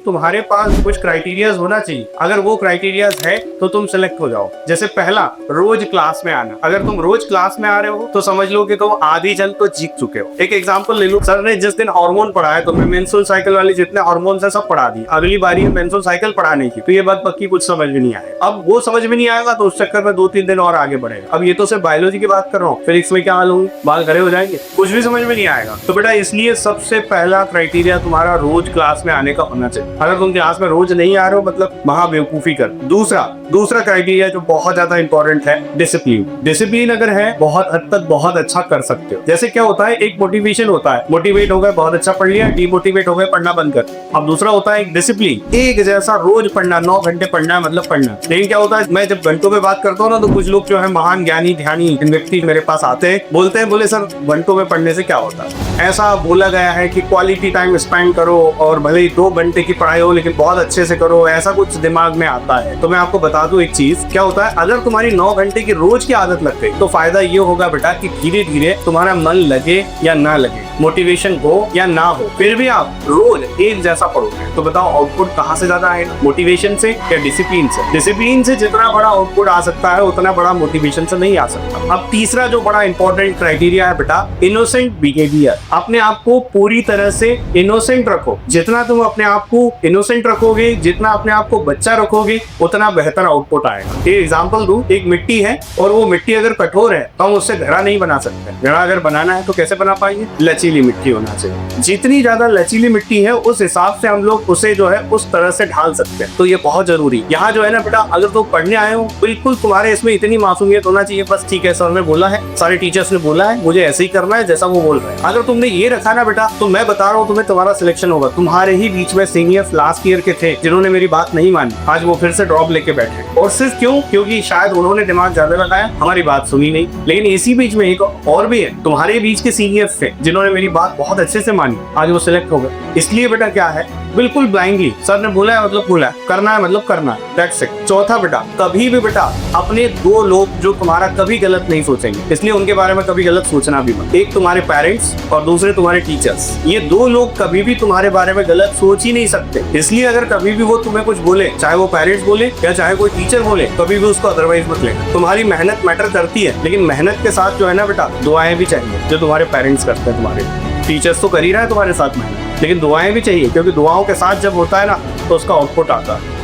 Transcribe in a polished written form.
तुम्हारे पास कुछ क्राइटेरियाज होना चाहिए। अगर वो क्राइटेरियाज है तो तुम सिलेक्ट हो जाओ। जैसे पहला, रोज क्लास में आना। अगर तुम रोज क्लास में आ रहे हो तो समझ लो कि तुम आधी जंग तो जीत चुके हो। एक एग्जांपल ले लो, सर ने जिस दिन हार्मोन पढ़ाया तुम्हें मेंस्ट्रुअल साइकिल वाली जितने हार्मोन्स है सब पढ़ा दी, अगली बारी में मेंस्ट्रुअल साइकिल पढ़ाने की तो ये बात पक्की कुछ समझ में नहीं आएगा। अब वो समझ में नहीं आएगा तो उस चक्कर में 2-3 दिन और आगे बढ़ेगा। अब ये तो सिर्फ बायोलॉजी की बात कर रहा हूँ, फिजिक्स में क्या हाल होंगे, बाल खड़े हो जाएंगे, कुछ भी समझ में नहीं आएगा। तो बेटा इसलिए सबसे पहला क्राइटेरिया तुम्हारा रोज क्लास में आने का होना चाहिए। अगर तुम क्लास में रोज नहीं आ रहे हो मतलब महा बेवकूफी कर। दूसरा क्राइटेरिया जो बहुत ज्यादा इंपॉर्टेंट है, डिसिप्लिन। डिसिप्लिन अगर है बहुत हद तक बहुत अच्छा कर सकते हो। जैसे क्या होता है, एक मोटिवेशन होता है, मोटिवेट हो गए बहुत अच्छा पढ़ लिया, डिमोटिवेट हो गए पढ़ना बंद कर। अब दूसरा होता है एक डिसिप्लिन, एक जैसा रोज पढ़ना, 9 घंटे पढ़ना है मतलब पढ़ना। लेकिन क्या होता है, मैं जब घंटों में बात करता हूँ ना तो कुछ लोग जो है महान ज्ञानी ध्यानी व्यक्ति मेरे पास आते हैं, बोलते हैं बोले सर घंटों में पढ़ने से क्या होता है। ऐसा बोला गया है कि क्वालिटी टाइम स्पेंड करो और भले ही 2 घंटे की पढ़ाई हो लेकिन बहुत अच्छे से करो, ऐसा कुछ दिमाग में आता है। तो मैं आपको बता दूं एक चीज, क्या होता है अगर तुम्हारी 9 घंटे की रोज की आदत लग गई तो फायदा ये होगा बेटा कि धीरे धीरे तुम्हारा मन लगे या ना लगे, मोटिवेशन हो या ना हो, फिर भी आप रोज एक जैसा पढ़ोगे तो बताओ आउटपुट कहाँ से ज्यादा आएगा, मोटिवेशन से या डिसिप्लिन से। डिसिप्लिन से जितना बड़ा आउटपुट आ सकता है उतना बड़ा मोटिवेशन से नहीं आ सकता। अब तीसरा जो बड़ा इंपॉर्टेंट क्राइटेरिया है बेटा, इनोसेंट बिहेवियर। अपने आप को पूरी तरह से इनोसेंट रखो। जितना तुम अपने आप को इनोसेंट रखोगे, जितना अपने आप को बच्चा रखोगे, उतना बेहतर आउटपुट आएगा। ये एग्जांपल दूं, एक मिट्टी है और वो मिट्टी अगर कठोर है तो हम उससे घड़ा नहीं बना सकते। घड़ा अगर बनाना है तो कैसे बना पाएंगे, लचीली मिट्टी होना चाहिए। जितनी ज्यादा लचीली मिट्टी है उस हिसाब से हम लोग उसे जो है उस तरह से ढाल सकते हैं। तो ये बहुत जरूरी। यहाँ जो है ना बेटा, अगर तुम पढ़ने आए हो बिल्कुल तुम्हारे इसमें इतनी मासूमियत होना चाहिए, बस ठीक है सर ने बोला है, सारे टीचर्स ने बोला है, मुझे ऐसे ही करना है जैसा वो बोल रहे हैं। अगर तुमने ये रखा ना बेटा तो मैं बता रहा हूँ तुम्हें तुम्हारा सिलेक्शन होगा। तुम्हारे ही बीच में सीनियर्स लास्ट ईयर के थे जिन्होंने मेरी बात नहीं मानी, आज वो फिर से ड्रॉप लेके बैठे। और सिर्फ क्यों? क्योंकि शायद उन्होंने दिमाग ज्यादा लगाया, हमारी बात सुनी नहीं। लेकिन इसी बीच में एक और भी है, तुम्हारे बीच के सीनियर्स थे जिन्होंने मेरी बात बहुत अच्छे से मानी, आज वो सिलेक्ट हो गए। इसलिए बेटा क्या है, बिल्कुल ब्लाइंडली सर ने बोला है मतलब बोला है, करना है मतलब करना है, दैट्स इट। चौथा बेटा, कभी भी बेटा अपने 2 लोग जो तुम्हारा कभी गलत नहीं सोचेंगे, इसलिए उनके बारे में कभी गलत सोचना भी मत। एक तुम्हारे पेरेंट्स और दूसरे तुम्हारे टीचर्स। ये 2 लोग कभी भी तुम्हारे बारे में गलत सोच ही नहीं सकते। इसलिए अगर कभी भी वो तुम्हें कुछ बोले, चाहे वो पेरेंट्स बोले या चाहे कोई टीचर बोले, कभी भी उसको अदरवाइज मत लेना। तुम्हारी मेहनत मैटर करती है, लेकिन मेहनत के साथ जो है ना बेटा, दुआएं भी चाहिए जो तुम्हारे पेरेंट्स करते हैं। तुम्हारे टीचर्स तो कर ही रहा है तुम्हारे साथ मेहनत, लेकिन दुआएं भी चाहिए, क्योंकि दुआओं के साथ जब होता है ना तो उसका आउटपुट आता है।